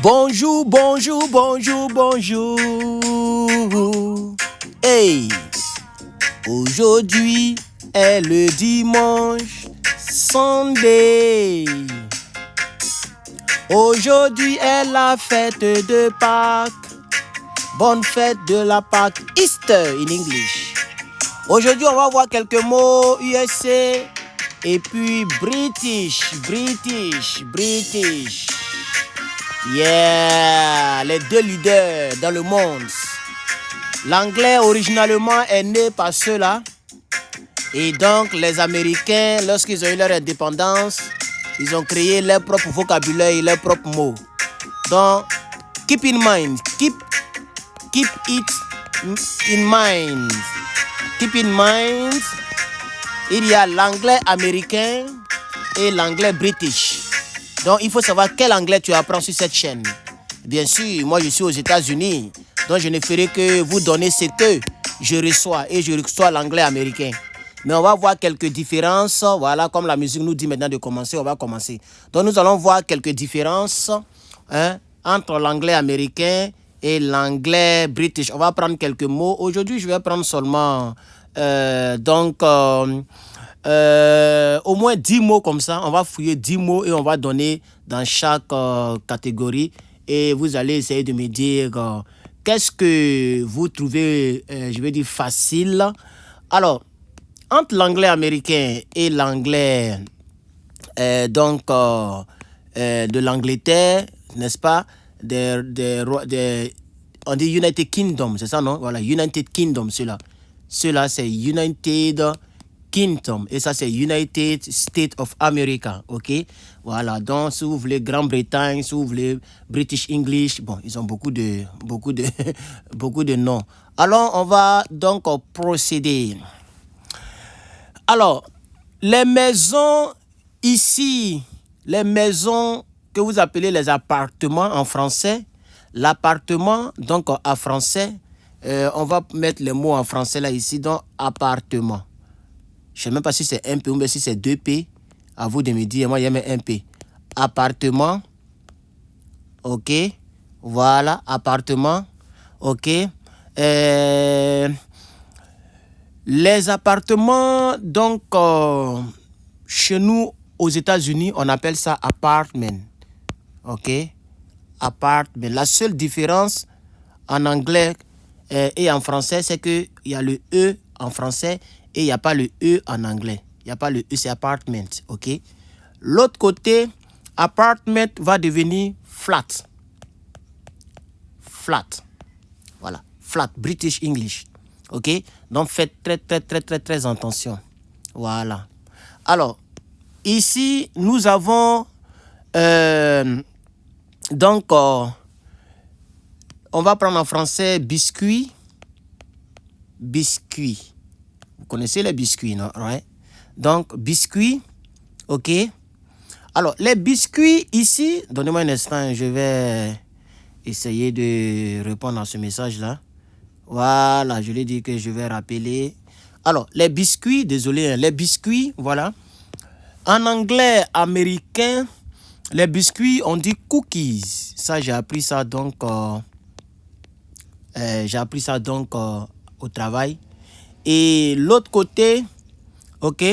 Bonjour, bonjour, bonjour, bonjour. Hey, aujourd'hui est le dimanche Sunday. Aujourd'hui est la fête de Pâques. Bonne fête de la Pâques, Easter in English. Aujourd'hui, on va voir quelques mots USA et puis British. Yeah, les deux leaders dans le monde. L'anglais originalement est né par ceux-là. Et donc les Américains, lorsqu'ils ont eu leur indépendance, ils ont créé leur propre vocabulaire et leurs propres mots. Donc, keep in mind, keep it in mind. Keep in mind, il y a l'anglais américain et l'anglais british. Donc, il faut savoir quel anglais tu apprends sur cette chaîne. Bien sûr, moi, je suis aux États-Unis. Donc, je ne ferai que vous donner ce que je reçois. Et je reçois l'anglais américain. Mais on va voir quelques différences. Voilà, comme la musique nous dit maintenant de commencer, on va commencer. Donc, nous allons voir quelques différences entre l'anglais américain et l'anglais british. On va prendre quelques mots. Aujourd'hui, je vais prendre seulement... au moins 10 mots comme ça. On va fouiller 10 mots et on va donner dans chaque catégorie. Et vous allez essayer de me dire qu'est-ce que vous trouvez, je vais dire, facile. Alors, entre l'anglais américain et l'anglais de l'Angleterre, n'est-ce pas, on dit United Kingdom, c'est ça, non? Voilà, United Kingdom, ceux-là. Ceux-là, c'est United Kingdom. Et ça, c'est United States of America. OK? Voilà. Donc, si vous voulez Grande-Bretagne, si vous voulez British English, bon, ils ont beaucoup de noms. Alors, on va donc procéder. Alors, les maisons ici, les maisons que vous appelez les appartements en français, l'appartement, donc en français, on va mettre les mots en français là ici, donc appartement. Je ne sais même pas si c'est un P ou bien si c'est 2 P. À vous de me dire, moi, il y a un P. Appartement. OK. Voilà, appartement. OK. Les appartements, donc, chez nous, aux États-Unis, on appelle ça apartment. OK. Apartment. La seule différence en anglais et en français, c'est qu'il y a le E en français et il n'y a pas le E en anglais. Il n'y a pas le E, c'est apartment, OK? L'autre côté, apartment va devenir flat. Flat. Voilà. Flat, British English. OK? Donc, faites très attention. Voilà. Alors, ici, nous avons... on va prendre en français biscuit. Biscuit. Vous connaissez les biscuits, non? Ouais. Donc, biscuit. OK. Alors, les biscuits ici, donnez-moi un instant, je vais essayer de répondre à ce message-là. Voilà, je l'ai dit que je vais rappeler. Alors, les biscuits, désolé, hein, les biscuits, voilà. En anglais américain, les biscuits, on dit cookies. Ça, j'ai appris ça donc... au travail. Et l'autre côté, OK,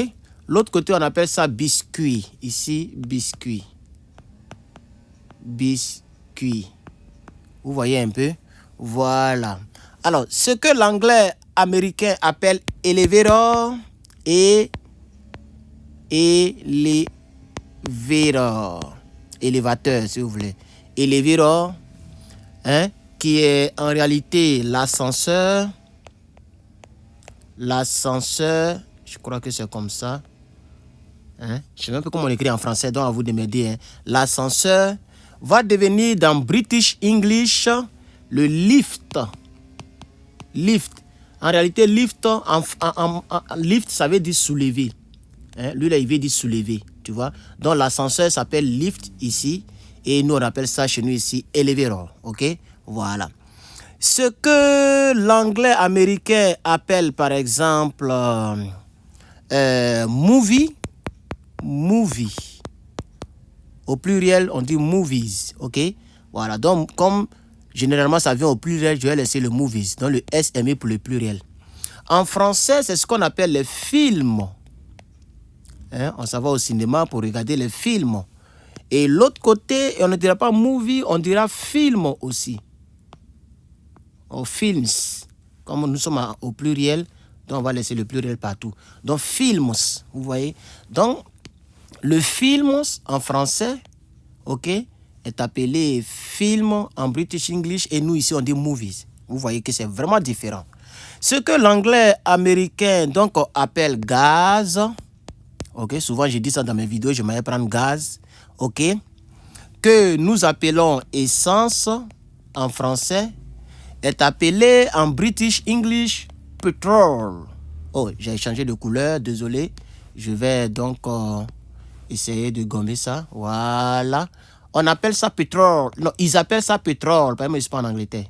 l'autre côté, on appelle ça biscuit. Ici, biscuit. Biscuit. Vous voyez un peu? Voilà. Alors, ce que l'anglais américain appelle elevator et élévateur, si vous voulez. Elevator, hein, qui est en réalité l'ascenseur. L'ascenseur, je crois que c'est comme ça. Hein? Je ne sais même pas comment on écrit en français, donc à vous de m'aider. Hein? L'ascenseur va devenir dans British English le lift. Lift. En réalité, lift, lift, ça veut dire soulever. Hein? Lui, là, il veut dire soulever. Tu vois? Donc, l'ascenseur s'appelle lift ici. Et nous, on appelle ça chez nous ici elevator. OK? Voilà. Ce que l'anglais américain appelle par exemple movie. Au pluriel, on dit movies. OK? Voilà, donc comme généralement ça vient au pluriel, je vais laisser le movies. Donc le S est mis pour le pluriel. En français, c'est ce qu'on appelle les films. Hein? On s'en va au cinéma pour regarder les films. Et l'autre côté, on ne dira pas movie, on dira film aussi. Ou films. Comme nous sommes au pluriel, donc on va laisser le pluriel partout. Donc films, vous voyez. Donc le film en français, ok, est appelé film en British English et nous ici on dit movies. Vous voyez que c'est vraiment différent. Ce que l'anglais américain donc appelle gaz, ok, souvent je dis ça dans mes vidéos, je m'allais prendre gaz, ok, que nous appelons essence en français, est appelé en British English petrol. Oh, j'ai changé de couleur, désolé. Je vais donc essayer de gommer ça. Voilà. On appelle ça pétrole. Non, ils appellent ça pétrole. Par exemple, c'est pas en Angleterre.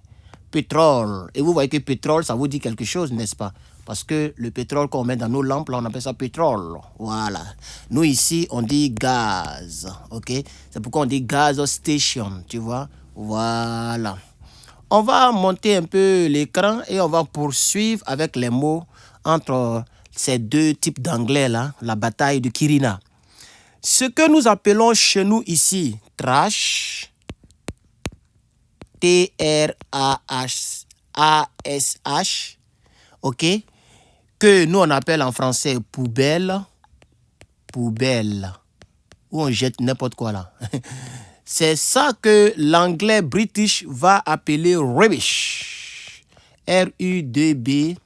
Pétrole. Et vous voyez que pétrole, ça vous dit quelque chose, n'est-ce pas? Parce que le pétrole qu'on met dans nos lampes, là, on appelle ça pétrole. Voilà. Nous, ici, on dit gaz. OK? C'est pourquoi on dit gaz station. Tu vois? Voilà. On va monter un peu l'écran et on va poursuivre avec les mots entre ces deux types d'anglais là, la bataille de Kirina. Ce que nous appelons chez nous ici trash, T-R-A-S-H, ok, que nous on appelle en français poubelle, poubelle, où on jette n'importe quoi là. C'est ça que l'anglais british va appeler rubbish. R-U-D-B-I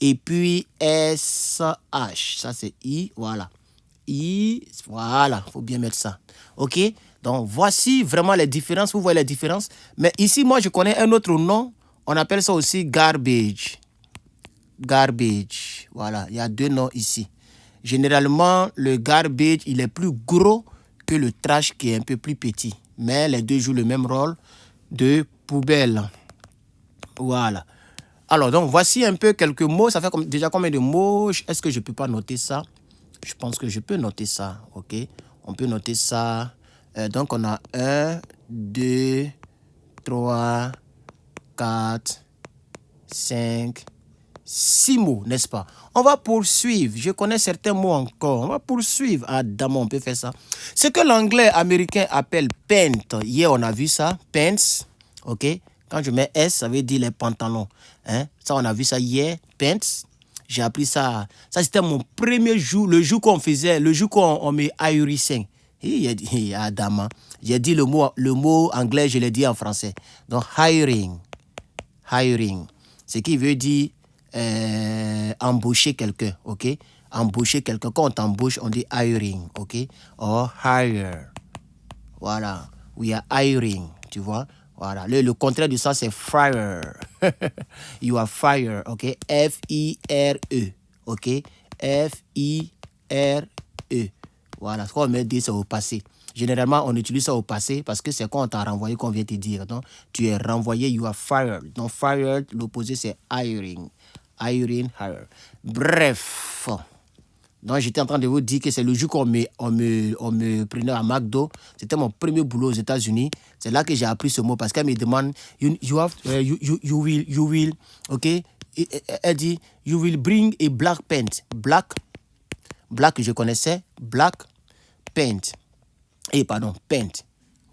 et puis S-H. Ça c'est I, voilà. I, voilà, il faut bien mettre ça. Ok? Donc voici vraiment les différences. Vous voyez les différences. Mais ici, moi, je connais un autre nom. On appelle ça aussi garbage. Garbage. Voilà, il y a deux noms ici. Généralement, le garbage, il est plus gros que le trash qui est un peu plus petit. Mais les deux jouent le même rôle de poubelle. Voilà. Alors, donc, voici un peu quelques mots. Ça fait déjà combien de mots? Est-ce que je ne peux pas noter ça? Je pense que je peux noter ça. OK? On peut noter ça. Donc, on a 1, 2, 3, 4, 5, 6 mots, n'est-ce pas? On va poursuivre. Je connais certains mots encore. On va poursuivre. Ah, d'abord, on peut faire ça. Ce que l'anglais américain appelle pants. Hier, on a vu ça. Pants. OK? Quand je mets S, ça veut dire les pantalons. Hein? Ça, on a vu ça hier. Pants. J'ai appris ça. Ça, c'était mon premier jour. Le jour qu'on faisait, le jour qu'on me ahurissait. Il a dit, Adama. J'ai dit le mot anglais, je l'ai dit en français. Donc, hiring. Hiring. Ce qui veut dire embaucher quelqu'un, ok? Embaucher quelqu'un. Quand on t'embauche, on dit hiring, ok? Or hire. Voilà. We are hiring, tu vois? Voilà. Le contraire de ça, c'est fire. You are fire, ok? F-I-R-E, ok? F-I-R-E. Voilà. Ce qu'on me dit, c'est au passé. Généralement, on utilise ça au passé parce que c'est quand on t'a renvoyé qu'on vient te dire. Donc, tu es renvoyé, you are fired. Donc, fired, l'opposé, c'est hiring. Hiring, hire. Bref. Donc, j'étais en train de vous dire que c'est le jour qu'on me prenait à McDo. C'était mon premier boulot aux États-Unis. C'est là que j'ai appris ce mot parce qu'elle me demande, you will, ok? Elle dit, you will bring a black paint. Black, je connaissais, black paint. Et pardon, paint.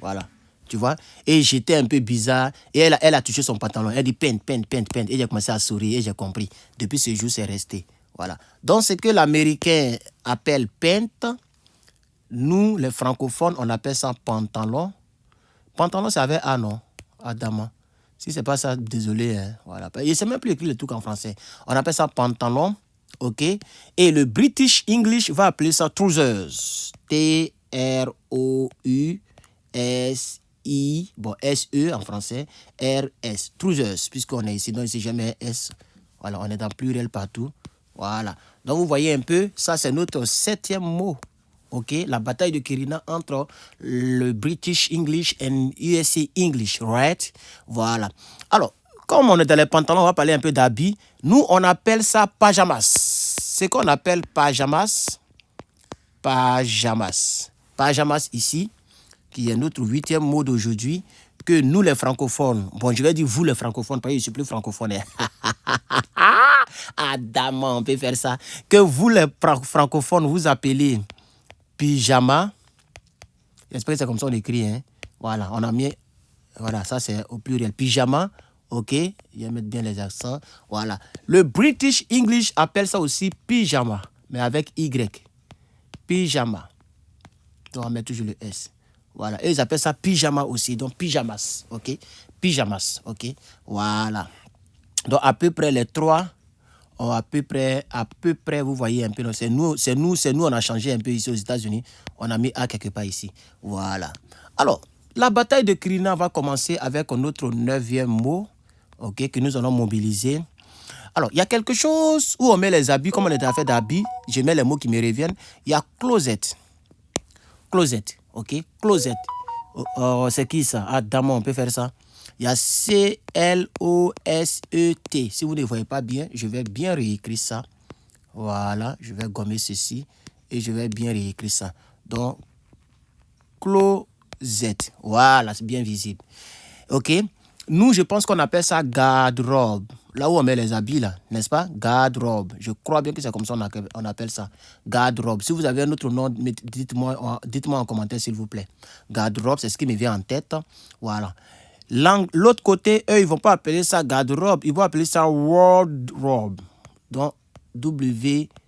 Voilà. Tu vois? Et j'étais un peu bizarre. Et elle a touché son pantalon. Elle dit paint. Et j'ai commencé à sourire et j'ai compris. Depuis ce jour, c'est resté. Voilà. Donc, ce que l'américain appelle paint, nous, les francophones, on appelle ça pantalon. Pantalon, c'est avec A, non? Adama. Si c'est pas ça, désolé. Hein. Voilà. Il ne sait même plus écrire le truc en français. On appelle ça pantalon. OK? Et le British English va appeler ça trousers. T-R-O-U-S-I. Bon, S-E en français. R-S. Trousers. Puisqu'on est ici. Donc, ici, jamais S. Voilà. On est dans pluriel partout. Voilà. Donc, vous voyez un peu. Ça, c'est notre 7e mot. OK? La bataille de Kirina entre le British English et USA English. Right? Voilà. Alors, comme on est dans les pantalons, on va parler un peu d'habits. Nous, on appelle ça pajamas. Ce qu'on appelle pajamas. Pajamas ici, qui est notre 8e mot d'aujourd'hui, que nous les francophones, bon je vais dire vous les francophones, parce que je ne suis plus francophone. Adam, on peut faire ça. Que vous les francophones, vous appelez pyjama. J'espère que c'est comme ça on écrit. Hein? Voilà, on a mis, voilà, ça c'est au pluriel. Pyjama, ok, je vais mettre bien les accents. Voilà. Le British English appelle ça aussi pyjama, mais avec Y. Pyjama. Donc on met toujours le S. Voilà. Et ils appellent ça pyjama aussi. Donc pyjamas. Ok. Pyjamas. Ok. Voilà. Donc à peu près les trois. À peu près, vous voyez un peu. C'est nous, on a changé un peu ici aux États-Unis. On a mis A quelque part ici. Voilà. Alors, la bataille de Krina va commencer avec notre 9e mot. Ok. Que nous allons mobiliser. Alors, il y a quelque chose où on met les habits. Comme on est en fait d'habits, je mets les mots qui me reviennent. Il y a closet. Closet, ok? Closet. C'est qui ça? Ah, dame, on peut faire ça. Il y a C-L-O-S-E-T. Si vous ne voyez pas bien, je vais bien réécrire ça. Voilà, je vais gommer ceci et je vais bien réécrire ça. Donc, closet. Voilà, c'est bien visible. Ok? Nous, je pense qu'on appelle ça garde-robe. Là où on met les habits, là, n'est-ce pas? Garde-robe. Je crois bien que c'est comme ça on appelle ça. Garde-robe. Si vous avez un autre nom, dites-moi en commentaire, s'il vous plaît. Garde-robe, c'est ce qui me vient en tête. Voilà. L'autre côté, eux, ils ne vont pas appeler ça garde-robe. Ils vont appeler ça wardrobe. Donc, W-A-R-D.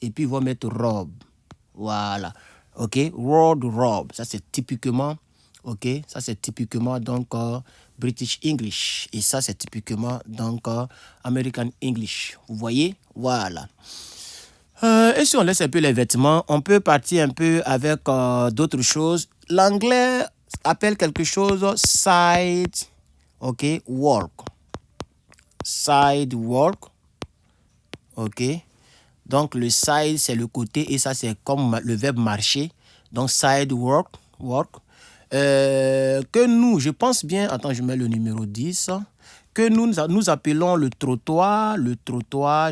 Et puis, ils vont mettre robe. Voilà. OK? Wardrobe. Ça, c'est typiquement... Ok, ça c'est typiquement donc British English et ça c'est typiquement donc American English. Vous voyez, voilà. Et si on laisse un peu les vêtements, on peut partir un peu avec d'autres choses. L'anglais appelle quelque chose side, ok, work. Side work, ok. Donc le side c'est le côté et ça c'est comme le verbe marcher. Donc side work, work. Que nous, je pense bien, attends, je mets le numéro 10, que nous appelons le trottoir,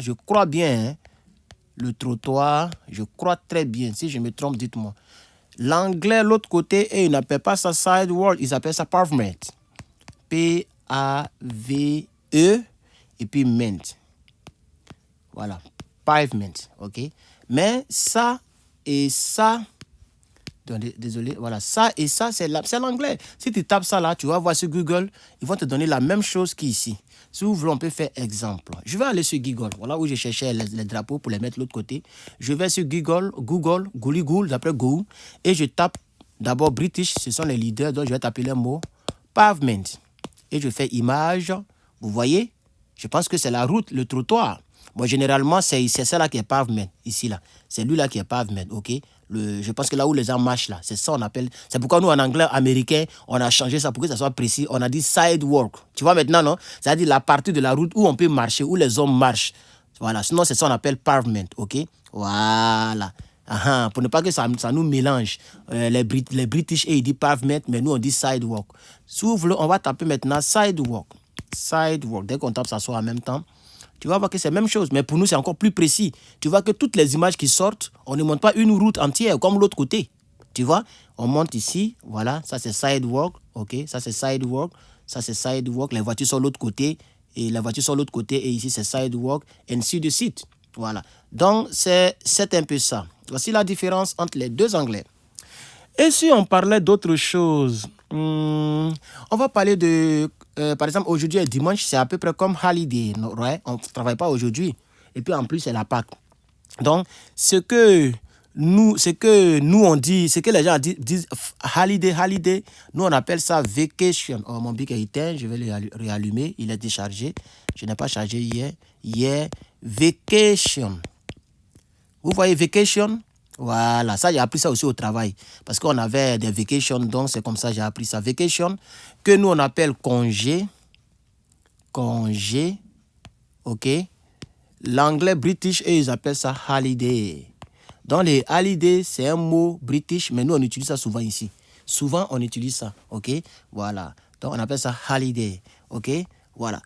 je crois bien, hein, le trottoir, je crois très bien, si je me trompe, dites-moi. L'anglais, l'autre côté, et ils n'appellent pas ça sidewalk, ils appellent ça pavement, P-A-V-E, et puis ment, voilà, pavement, ok, mais ça et ça, désolé, voilà, ça et ça, c'est l'anglais. Si tu tapes ça là, tu vas voir sur Google, ils vont te donner la même chose qu'ici. Si vous voulez, on peut faire exemple. Je vais aller sur Google, voilà où je cherchais les drapeaux pour les mettre de l'autre côté. Je vais sur Google, d'après Google, et je tape d'abord British, ce sont les leaders, donc je vais taper le mot pavement. Et je fais image, vous voyez, je pense que c'est la route, le trottoir. Bon, généralement, c'est celle-là qui est pavement, ici, là. C'est lui-là qui est pavement, ok? Je pense que là où les gens marchent, là, c'est ça on appelle... C'est pourquoi nous, en anglais américain, on a changé ça pour que ça soit précis. On a dit sidewalk. Tu vois maintenant, non? C'est-à-dire la partie de la route où on peut marcher, où les hommes marchent. Voilà, sinon, c'est ça on appelle pavement, ok? Voilà. Pour ne pas que ça nous mélange. Les British, ils disent pavement, mais nous, on dit sidewalk. Si vous voulez, on va taper maintenant sidewalk. Sidewalk. Dès qu'on tape, ça sort en même temps. Tu vas voir que c'est la même chose, mais pour nous, c'est encore plus précis. Tu vois que toutes les images qui sortent, on ne monte pas une route entière comme l'autre côté. Tu vois, on monte ici, voilà, ça c'est sidewalk, ok, ça c'est sidewalk, ça c'est sidewalk, les voitures sont de l'autre côté, et la voiture sont de l'autre côté, et ici c'est sidewalk, ainsi de suite. Voilà, donc c'est un peu ça. Voici la différence entre les deux anglais. Et si on parlait d'autre chose, on va parler de... par exemple, aujourd'hui et dimanche, c'est à peu près comme holiday. Ouais? On ne travaille pas aujourd'hui. Et puis en plus, c'est la Pâque. Donc, ce que nous on dit, ce que les gens disent holiday, nous on appelle ça vacation. Oh, mon bic est éteint, je vais le réallumer. Il est déchargé. Je n'ai pas chargé hier. Hier, vacation. Vous voyez vacation? Voilà, ça j'ai appris ça aussi au travail. Parce qu'on avait des vacations, donc c'est comme ça j'ai appris ça. Vacation, que nous on appelle congé. Congé, ok. L'anglais british, et ils appellent ça holiday. Dans les holidays, c'est un mot british, mais nous on utilise ça souvent ici. Souvent on utilise ça, ok. Voilà, donc on appelle ça holiday, ok. Voilà.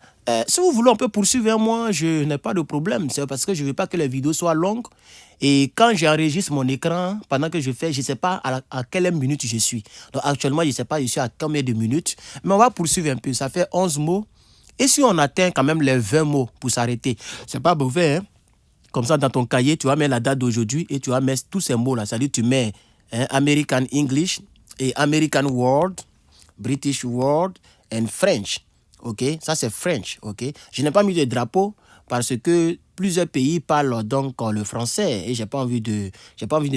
Si vous voulez, on peut poursuivre. Moi, je n'ai pas de problème. C'est parce que je ne veux pas que les vidéos soient longues. Et quand j'enregistre mon écran, pendant que je fais, je ne sais pas à quelle minute je suis. Donc actuellement, je ne sais pas, je suis à combien de minutes. Mais on va poursuivre un peu. Ça fait 11 mots. Et si on atteint quand même les 20 mots pour s'arrêter, c'est pas mauvais, hein? Comme ça, dans ton cahier, tu vas mettre la date d'aujourd'hui et tu vas mettre tous ces mots-là. C'est-à-dire, tu mets American English et American Word, British Word et French. OK? Ça, c'est French. OK? Je n'ai pas mis de drapeau parce que plusieurs pays parlent donc le français et j'ai pas envie de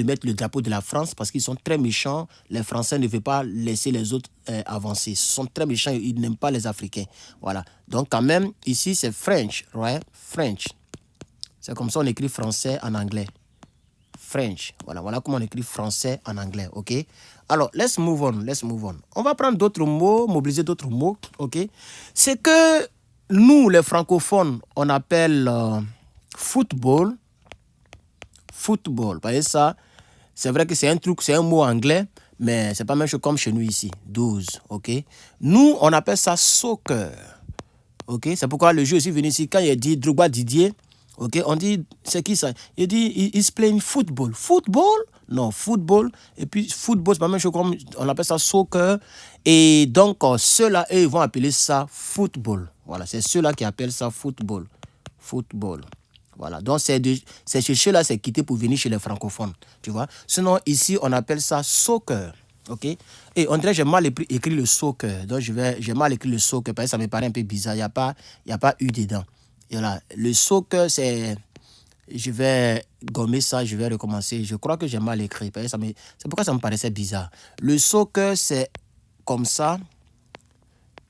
mettre le drapeau de la France parce qu'ils sont très méchants. Les Français ne veulent pas laisser les autres avancer. Ils sont très méchants, ils n'aiment pas les Africains. Voilà. Donc, quand même, ici, c'est French. Right? French. C'est comme ça on écrit français en anglais. French. Voilà comment on écrit français en anglais. OK? Alors, let's move on. On va prendre d'autres mots, mobiliser d'autres mots. OK? C'est que nous, les francophones, on appelle football. Football. Vous voyez ça? C'est vrai que c'est un mot anglais, mais c'est pas même chose comme chez nous ici. 12. OK? Nous, on appelle ça soccer. OK? C'est pourquoi le jeu est venu ici. Quand il a dit Drogba Didier, OK, on dit, c'est qui ça? Il dit, he's playing football. Football? Non, football. Et puis, football, c'est pas même chose comme, on appelle ça soccer. Et donc, ceux-là, eux, ils vont appeler ça football. Voilà, c'est ceux-là qui appellent ça football. Football. Voilà, donc c'est chez ceux-là, c'est quitté pour venir chez les francophones. Tu vois? Sinon, ici, on appelle ça soccer. OK? Et on dirait que j'ai mal écrit le soccer. Donc, j'ai mal écrit le soccer parce que ça me paraît un peu bizarre. Il n'y a pas eu dedans. Et voilà, le soccer, c'est... Je vais gommer ça, je vais recommencer. Je crois que j'ai mal écrit. C'est pourquoi ça me paraissait bizarre. Le soccer, c'est comme ça.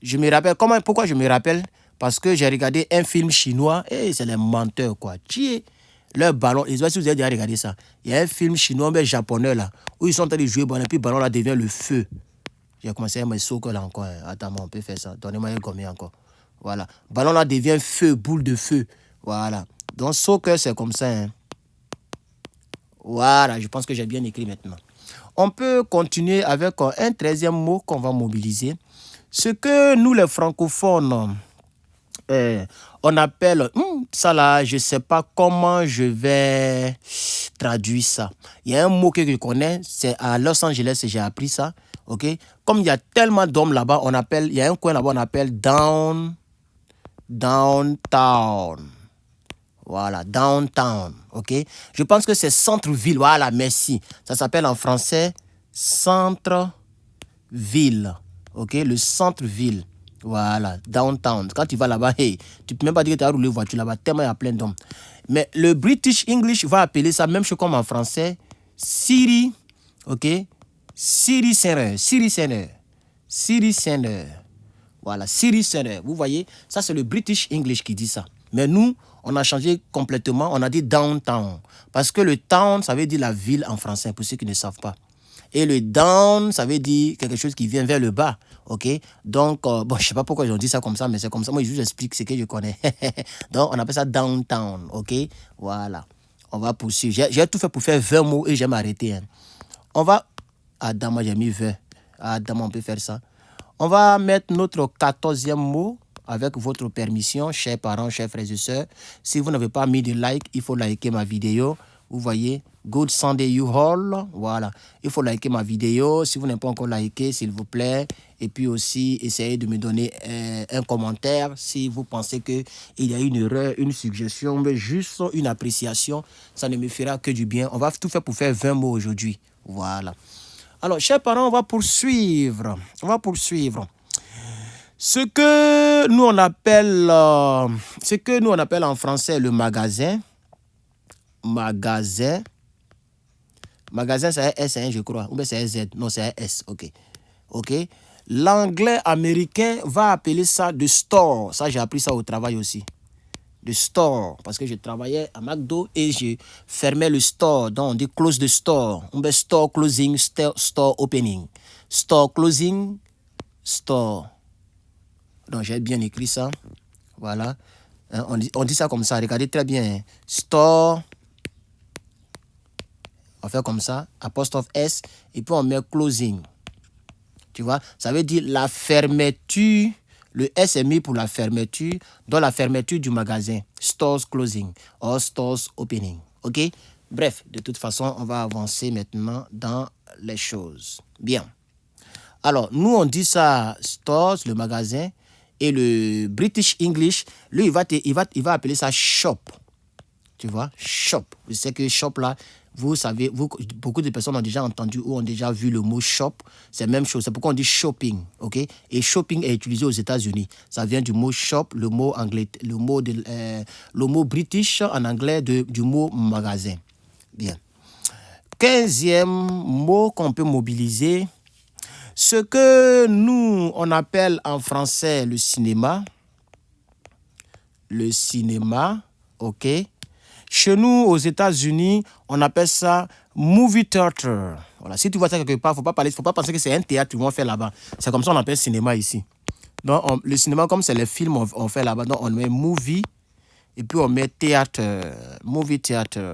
Je me rappelle. Pourquoi je me rappelle? Parce que j'ai regardé un film chinois. Et c'est les menteurs, quoi. Leur ballon. Je ne sais pas si vous avez déjà regardé ça. Il y a un film chinois, mais japonais, là, où ils sont en train de jouer. Et puis le ballon, là, devient le feu. J'ai commencé à mettre soccer, là, encore. Attends, on peut faire ça. Donnez-moi un gommer encore. Voilà. Ballon là devient feu, boule de feu. Voilà. Donc, soccer, c'est comme ça. Hein. Voilà, je pense que j'ai bien écrit maintenant. On peut continuer avec un 13e mot qu'on va mobiliser. Ce que nous, les francophones, on appelle... ça là, je ne sais pas comment je vais traduire ça. Il y a un mot que je connais, c'est à Los Angeles, j'ai appris ça. OK? Comme il y a tellement d'hommes là-bas, il y a un coin là-bas, on appelle downtown. Voilà, downtown. OK? Je pense que c'est centre-ville. Voilà, merci. Ça s'appelle en français centre-ville. OK? Le centre-ville. Voilà, downtown. Quand tu vas là-bas, hey, tu ne peux même pas dire que tu as roulé voiture là-bas, tellement il y a plein d'hommes. Mais le British English va appeler ça, même chose comme en français, city. OK? City center. City center. City center. Voilà, City Center. Vous voyez, ça c'est le British English qui dit ça. Mais nous, on a changé complètement, on a dit downtown. Parce que le town, ça veut dire la ville en français, pour ceux qui ne savent pas. Et le down, ça veut dire quelque chose qui vient vers le bas. OK? Donc, bon, je ne sais pas pourquoi ils ont dit ça comme ça, mais c'est comme ça. Moi, je vous explique ce que je connais. Donc, on appelle ça downtown. OK? Voilà. On va poursuivre. J'ai tout fait pour faire 20 mots et je vais m'arrêter. Hein. On va... Adam, moi j'ai mis 20. Adam, on peut faire ça. On va mettre notre 14e mot avec votre permission, chers parents, chers frères et sœurs. Si vous n'avez pas mis de like, il faut liker ma vidéo. Vous voyez, Good Sunday you all. Voilà, il faut liker ma vidéo. Si vous n'avez pas encore liké, s'il vous plaît. Et puis aussi, essayez de me donner un commentaire si vous pensez qu'il y a une erreur, une suggestion, mais juste une appréciation. Ça ne me fera que du bien. On va tout faire pour faire 20 mots aujourd'hui. Voilà. Alors, chers parents, on va poursuivre. Ce que nous on appelle en français le magasin. Magasin, c'est un S, hein, je crois. Ou bien c'est un Z. Non, c'est un S. OK. OK. L'anglais américain va appeler ça the store. Ça, j'ai appris ça au travail aussi. The store, parce que je travaillais à McDo et je fermais le store. Donc, on dit close the store. On dit store closing, store opening. Store closing, store. Donc, j'ai bien écrit ça. Voilà. On dit ça comme ça. Regardez très bien. Store. On fait comme ça. Apostrophe S. Et puis, on met closing. Tu vois, ça veut dire la fermeture Le S est mis pour la fermeture, dans la fermeture du magasin. Stores closing or stores opening. OK? Bref, de toute façon, on va avancer maintenant dans les choses. Bien. Alors, nous, on dit ça, stores, le magasin, et le British English, lui, il va appeler ça shop. Tu vois, shop. Je sais que shop, là, vous savez, beaucoup de personnes ont déjà entendu ou ont déjà vu le mot shop. C'est la même chose. C'est pourquoi on dit shopping. OK? Et shopping est utilisé aux États-Unis. Ça vient du mot shop, le mot anglais, le mot british en anglais du mot magasin. Bien. 15e mot qu'on peut mobiliser. Ce que nous, on appelle en français le cinéma. Le cinéma, OK? Chez nous, aux États-Unis, on appelle ça movie theater. Voilà. Si tu vois ça quelque part, faut pas penser que c'est un théâtre qu'ils vont faire là-bas. C'est comme ça qu'on appelle cinéma ici. Donc, le cinéma, comme c'est les films on fait là-bas, donc on met movie et puis on met théâtre, movie theater.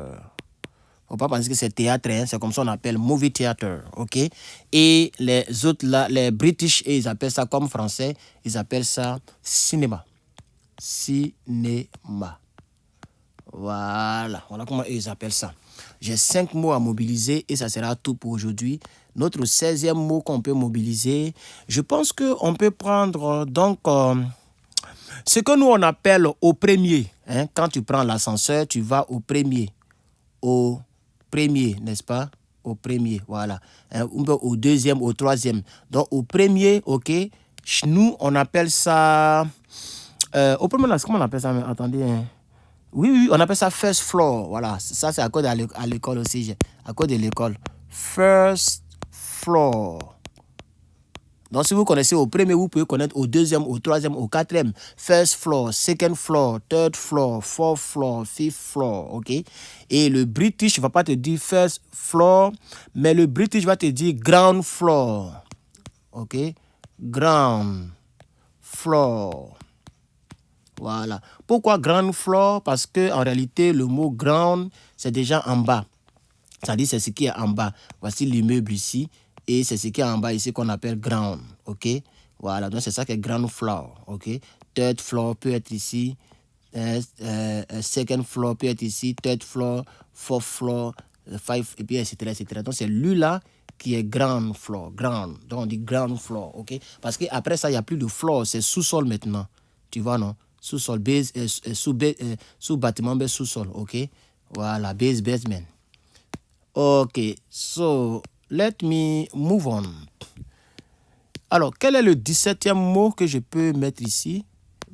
Faut pas penser que c'est théâtre, hein, c'est comme ça qu'on appelle movie theater, OK? Et les autres là, les British, ils appellent ça comme français, ils appellent ça cinéma. Cinéma. Voilà comment ils appellent ça. J'ai 5 mots à mobiliser et ça sera tout pour aujourd'hui. Notre 16e mot qu'on peut mobiliser, je pense qu'on peut prendre donc ce que nous on appelle au premier. Hein, quand tu prends l'ascenseur, tu vas au premier. Au premier, n'est-ce pas? Au premier, voilà. Hein, au deuxième, au troisième. Donc au premier, OK, nous on appelle ça... au premier, comment on appelle ça? Attendez, hein. Oui, on appelle ça first floor. Voilà, ça c'est à cause à l'école aussi, à cause de l'école. First floor. Donc si vous connaissez au premier, vous pouvez connaître au deuxième, au troisième, au quatrième. First floor, second floor, third floor, fourth floor, fifth floor, OK? Et le British ne va pas te dire first floor, mais le British va te dire ground floor. OK? Ground floor. Voilà. Pourquoi ground floor? Parce que en réalité, le mot ground, c'est déjà en bas. C'est-à-dire, c'est ce qui est en bas. Voici l'immeuble ici. Et c'est ce qui est en bas ici qu'on appelle ground. OK? Voilà. Donc, c'est ça qui est ground floor. OK? Third floor peut être ici. Second floor peut être ici. Third floor, fourth floor, five, et puis etc. etc. Donc, c'est lui là qui est ground floor. Ground. Donc, on dit ground floor. OK? Parce qu'après ça, il n'y a plus de floor. C'est sous-sol maintenant. Tu vois, non? Sous-sol, base, sous-bâtiment, base, sous-sol, OK? Voilà, base, basement. OK, so, let me move on. Alors, quel est le 17e mot que je peux mettre ici?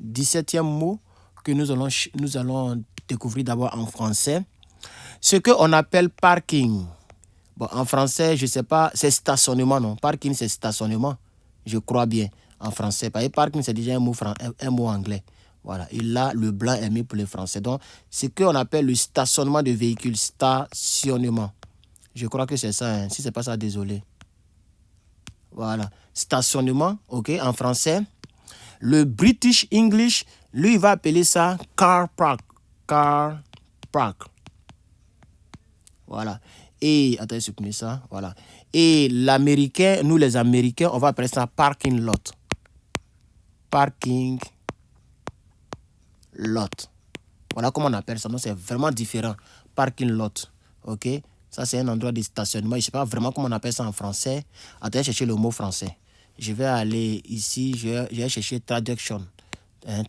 17e mot que nous allons découvrir d'abord en français. Ce qu'on appelle parking. Bon, en français, je ne sais pas, c'est stationnement, non? Parking, c'est stationnement, je crois bien, en français. Parce que parking, c'est déjà un mot anglais. Voilà, et là, le blanc est mis pour les Français. Donc, c'est ce qu'on appelle le stationnement de véhicules, stationnement. Je crois que c'est ça, hein. Si ce n'est pas ça, désolé. Voilà, stationnement, OK, en français. Le British English, lui, il va appeler ça car park. Car park. Voilà. Et, attendez, supprimez ça, voilà. Et l'américain, nous les Américains, on va appeler ça parking lot. Parking lot. Voilà comment on appelle ça. Donc, c'est vraiment différent. Parking lot. OK? Ça, c'est un endroit de stationnement. Je ne sais pas vraiment comment on appelle ça en français. Attendez, chercher le mot français. Je vais aller ici. Je vais chercher traduction.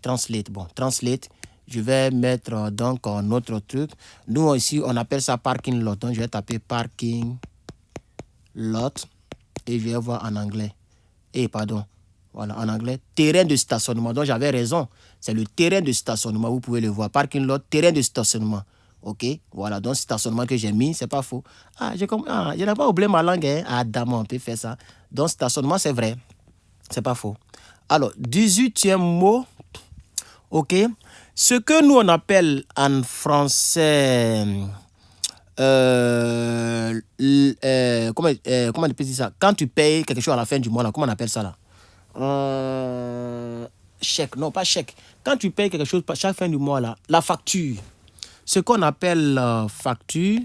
Translate. Bon, translate. Je vais mettre donc un autre truc. Nous, ici, on appelle ça parking lot. Donc, je vais taper parking lot. Et je vais voir en anglais. Pardon. Voilà, en anglais, terrain de stationnement. Donc, j'avais raison. C'est le terrain de stationnement. Vous pouvez le voir. Parking lot, terrain de stationnement. OK? Voilà, donc stationnement que j'ai mis, c'est pas faux. Je n'ai pas oublié ma langue. Hein? Ah, dame, on peut faire ça. Donc, stationnement, c'est vrai. C'est pas faux. Alors, 18e mot. OK? Ce que nous, on appelle en français... comment on peut dire ça? Quand tu payes quelque chose à la fin du mois, là, comment on appelle ça là? Chèque, non pas chèque. Quand tu payes quelque chose chaque fin du mois, là, la facture. Ce qu'on appelle facture.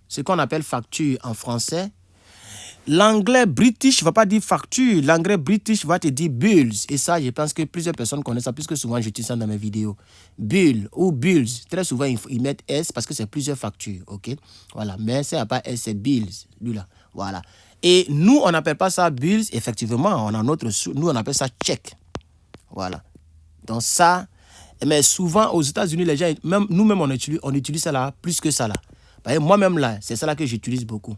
Ce qu'on appelle facture en français. L'anglais british ne va pas dire facture. L'anglais british va te dire bills. Et ça, je pense que plusieurs personnes connaissent ça, puisque souvent j'utilise ça dans mes vidéos. Bill ou bills. Très souvent, ils mettent S parce que c'est plusieurs factures. OK? Voilà. Mais ça n'a pas S, c'est bills. Lui là. Voilà. Et nous, on n'appelle pas ça bills. Effectivement, on a notre nous, on appelle ça check. Voilà. Donc ça, mais souvent aux États-Unis, les gens, même nous-mêmes, on utilise ça là plus que ça là. Moi-même là, c'est ça là que j'utilise beaucoup.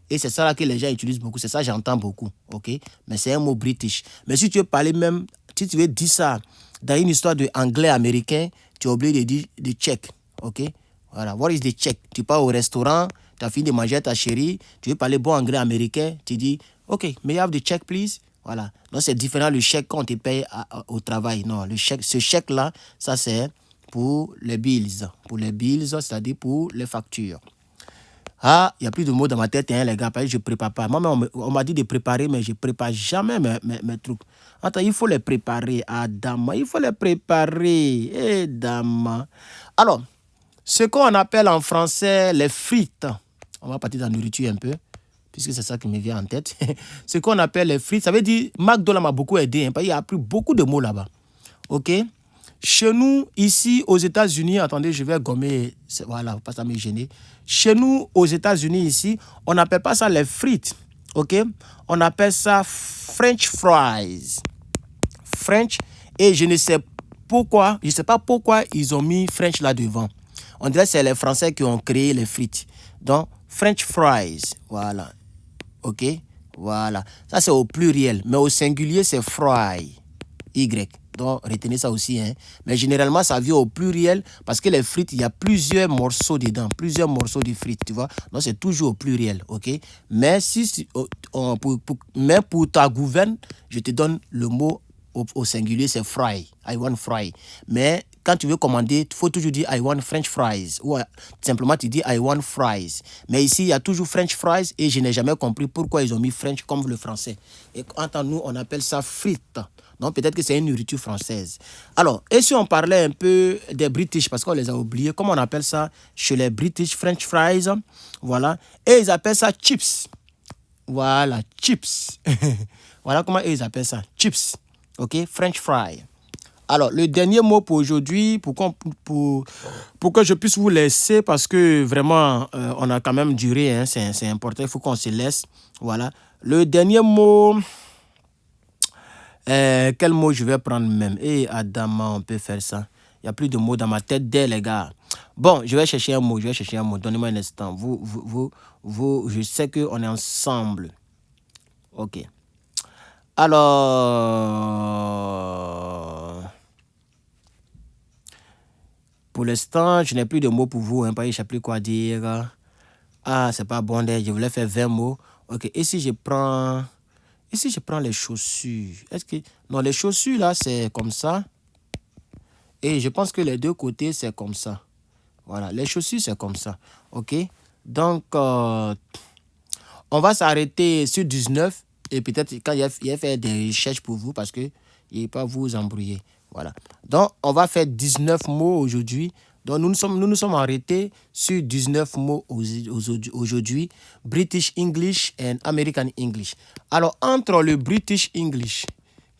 Et c'est ça là que les gens utilisent beaucoup. C'est ça que j'entends beaucoup. OK? Mais c'est un mot british. Mais si tu veux parler même, si tu veux dire ça dans une histoire de anglais américain, tu es obligé de dire de check. OK? Voilà. What is the check? Tu pars au restaurant, tu as fini de manger ta chérie, tu veux parler bon anglais américain, tu dis OK, may I have the check please? Voilà. Donc c'est différent le chèque quand on te paye au travail. Non, le chèque, ce chèque-là, ça c'est pour les bills. Pour les bills, c'est-à-dire pour les factures. Ah, il n'y a plus de mots dans ma tête, hein, les gars, parce que je ne prépare pas. Moi, on m'a dit de préparer, mais je ne prépare jamais mes trucs. Attends, il faut les préparer, Adam. Il faut les préparer. Eh, dame. Alors, ce qu'on appelle en français les frites, on va partir dans la nourriture un peu, puisque c'est ça qui me vient en tête. Ce qu'on appelle les frites, ça veut dire, McDonald's m'a beaucoup aidé, hein, parce qu'il a appris beaucoup de mots là-bas. OK? Chez nous, ici, aux États-Unis, attendez, je vais gommer, voilà, pas ça me gêner. Chez nous, aux États-Unis, ici, on n'appelle pas ça les frites, OK? On appelle ça French fries. French, et je ne sais pas pourquoi ils ont mis French là devant. On dirait que c'est les Français qui ont créé les frites. Donc, French fries, voilà, OK? Voilà, ça c'est au pluriel, mais au singulier, c'est fry, Y. Donc, retenez ça aussi. Hein. Mais généralement, ça vient au pluriel parce que les frites, il y a plusieurs morceaux dedans, plusieurs morceaux de frites, tu vois. Donc, c'est toujours au pluriel, OK? Mais, pour ta gouverne, je te donne le mot au singulier, c'est fry. I want fry. Mais quand tu veux commander, il faut toujours dire I want French fries. Ou simplement, tu dis I want fries. Mais ici, il y a toujours French fries et je n'ai jamais compris pourquoi ils ont mis French comme le français. Et entre nous, on appelle ça frites. Donc, peut-être que c'est une nourriture française. Alors, et si on parlait un peu des British, parce qu'on les a oubliés, comment on appelle ça chez les British, French fries, voilà. Et ils appellent ça chips. Voilà, chips. Voilà comment ils appellent ça, chips. OK, French fry. Alors, le dernier mot pour aujourd'hui, pour que je puisse vous laisser, parce que vraiment, on a quand même duré, hein, c'est important, il faut qu'on se laisse. Voilà. Le dernier mot... quel mot je vais prendre même? Eh, Adama, on peut faire ça. Il n'y a plus de mots dans ma tête dès les gars. Bon, je vais chercher un mot. Donnez-moi un instant. Je sais qu'on est ensemble. OK. Alors, pour l'instant, je n'ai plus de mots pour vous. Hein, parce que je ne sais plus quoi dire. Ah, c'est pas bon. Je voulais faire 20 mots. OK. Et si je prends les chaussures, est-ce que... Non, les chaussures, là, c'est comme ça. Et je pense que les deux côtés, c'est comme ça. Voilà, les chaussures, c'est comme ça. OK? Donc, on va s'arrêter sur 19. Et peut-être quand il y a fait des recherches pour vous, parce que il ne pas vous embrouiller. Voilà. Donc, on va faire 19 mots aujourd'hui. Donc, nous nous sommes arrêtés sur 19 mots aujourd'hui. British English and American English. Alors, entre le British English,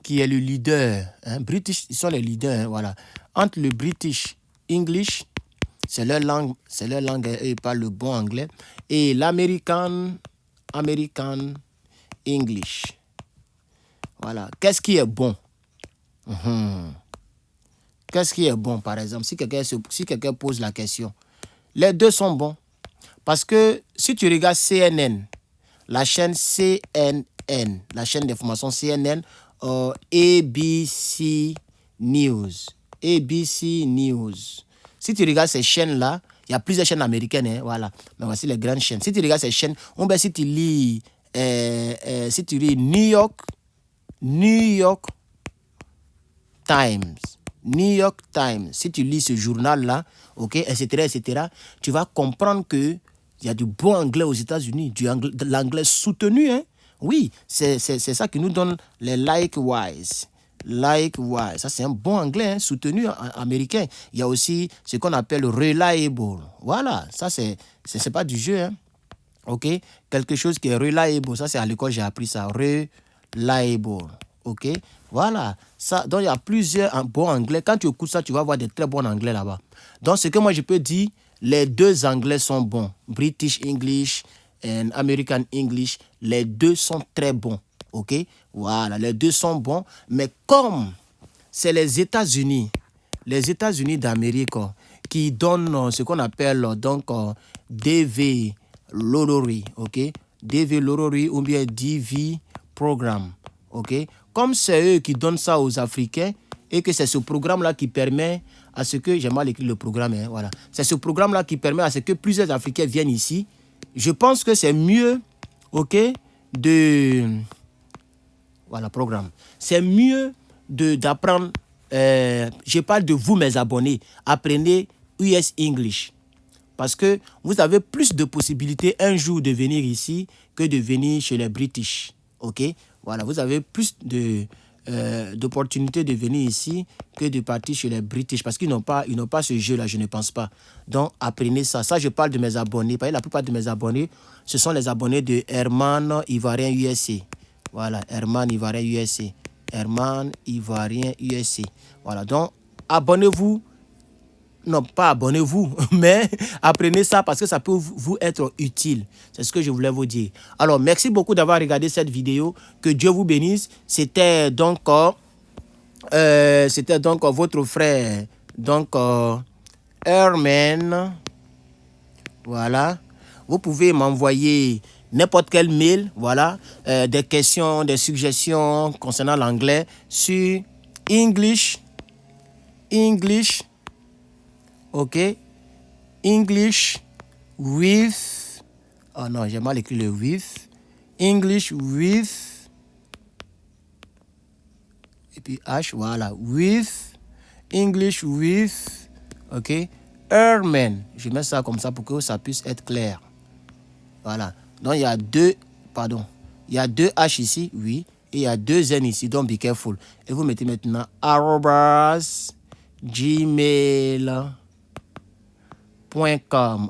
qui est le leader, hein, British, ils sont les leaders, hein, voilà. Entre le British English, c'est leur langue, ils parlent le bon anglais, et l'American English. Voilà. Qu'est-ce qui est bon? Qu'est-ce qui est bon, par exemple, si quelqu'un pose la question? Les deux sont bons. Parce que si tu regardes CNN, la chaîne CNN, la chaîne d'information CNN, ABC News. Si tu regardes ces chaînes-là, il y a plusieurs chaînes américaines, hein, voilà. Mais voici les grandes chaînes. Si tu regardes ces chaînes, si tu lis New York Times, si tu lis ce journal-là, OK, etc., tu vas comprendre qu'il y a du bon anglais aux États-Unis, de l'anglais soutenu, hein. Oui, c'est ça qui nous donne les Likewise. Ça c'est un bon anglais, hein, soutenu américain. Il y a aussi ce qu'on appelle reliable. Voilà, ça c'est pas du jeu, hein. Ok, quelque chose qui est reliable, ça c'est à l'école, j'ai appris ça, reliable. Ok, voilà, ça, donc il y a plusieurs bons anglais. Quand tu écoutes ça, tu vas voir des très bons anglais là-bas. Donc ce que moi je peux dire, les deux anglais sont bons. British English et American English, les deux sont très bons. Ok, voilà, les deux sont bons. Mais comme c'est les États-Unis d'Amérique qui donnent ce qu'on appelle donc DV Lottery, ok, DV Lottery ou bien DV Programme, ok. Comme c'est eux qui donnent ça aux Africains et que c'est ce programme-là qui permet à ce que, j'ai mal écrit le programme, hein, voilà, c'est ce programme-là qui permet à ce que plusieurs Africains viennent ici. Je pense que c'est mieux, ok, voilà, programme. C'est mieux d'apprendre, je parle de vous mes abonnés, apprenez US English. Parce que vous avez plus de possibilités un jour de venir ici que de venir chez les British. Ok? Voilà, vous avez plus d'opportunités de venir ici que de partir chez les British. Parce qu'ils n'ont pas ce jeu-là, je ne pense pas. Donc, apprenez ça. Ça, je parle de mes abonnés. Parce que la plupart de mes abonnés, ce sont les abonnés de Herman Ivoirien USA. Voilà, Herman Ivoirien USA. Herman Ivoirien USA. Voilà, donc, abonnez-vous. Non, pas abonnez-vous, mais apprenez ça parce que ça peut vous être utile. C'est ce que je voulais vous dire. Alors, merci beaucoup d'avoir regardé cette vidéo. Que Dieu vous bénisse. C'était donc votre frère, donc Herman. Voilà. Vous pouvez m'envoyer n'importe quel mail, voilà, des questions, des suggestions concernant l'anglais sur English, ok, English with, oh non, j'ai mal écrit le with, English with, et puis H, voilà, with, English with, ok, Herman, je mets ça comme ça pour que ça puisse être clair, voilà, donc il y a deux, pardon, il y a deux H ici, oui, et il y a deux N ici, donc be careful, et vous mettez maintenant @gmail.com.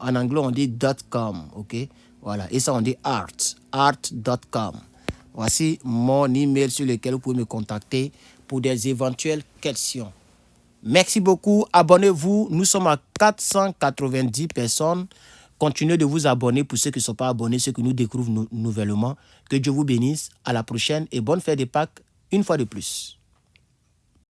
En anglais, on dit .com, ok? Voilà, et ça, on dit art.com. Voici mon email sur lequel vous pouvez me contacter pour des éventuelles questions. Merci beaucoup, abonnez-vous. Nous sommes à 490 personnes. Continuez de vous abonner pour ceux qui ne sont pas abonnés, ceux qui nous découvrent nouvellement. Que Dieu vous bénisse. À la prochaine et bonne fête de Pâques une fois de plus.